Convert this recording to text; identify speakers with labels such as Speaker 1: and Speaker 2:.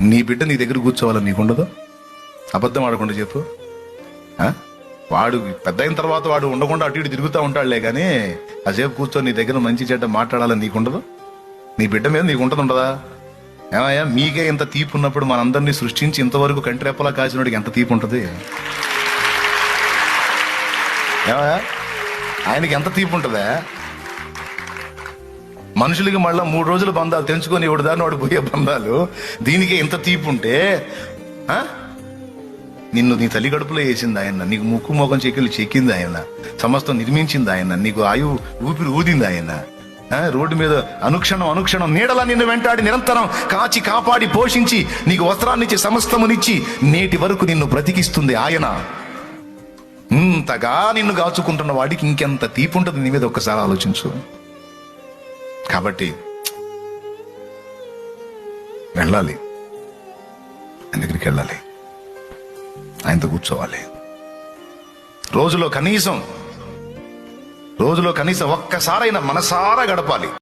Speaker 1: నీ బిడ్డ నీ దగ్గర కూర్చోవాలని నీకుండదు? అబద్ధం ఆడకుండా చెప్పు. వాడు పెద్ద అయిన తర్వాత వాడు ఉండకుండా అటు ఇటు తిరుగుతూ ఉంటాడులే, కానీ అసేపు కూర్చొని నీ దగ్గర మంచి చెడ్డ మాట్లాడాలని నీకుండదు? నీ బిడ్డ మీద నీకు ఉండదా? ఏమయ్యా, మీకే ఇంత తీపి ఉన్నప్పుడు మనందరినీ సృష్టించి ఇంతవరకు కంటి రెప్పలా కాచినోడికి ఎంత తీపి ఉంటుంది? ఏమయ్యా, ఆయనకి ఎంత తీపి ఉంటుందా? మనుషులకి మళ్ళా 3 రోజులు బంధాలు తెంచుకొని ఎవడు దాన్ని వాడు పోయే బంధాలు, దీనికి ఇంత తీపి ఉంటే నిన్ను నీ తల్లి గడుపులో వేసింది ఆయన, నీకు ముక్కు మోకం చెక్కిలు చెక్కింది ఆయన, సమస్తం నిర్మించింది ఆయన, నీకు ఊపిరి ఊదింది ఆయన. రోడ్డు మీద అనుక్షణం నీడలా నిన్ను వెంటాడి నిరంతరం కాచి కాపాడి పోషించి నీకు వస్త్రాన్నిచ్చి సమస్తమునిచ్చి నేటి వరకు నిన్ను బ్రతికిస్తుంది ఆయన. ఇంతగా నిన్ను కాచుకుంటున్న వాడికి ఇంకెంత తీపి ఉంటుంది నీ మీద ఒక్కసారి ఆలోచించు. కాబట్టి వెళ్ళాలి, ఆయన దగ్గరికి వెళ్ళాలి, ఆయనతో కూర్చోవాలి. రోజులో కనీసం ఒక్కసారైనా మనసారా గడపాలి.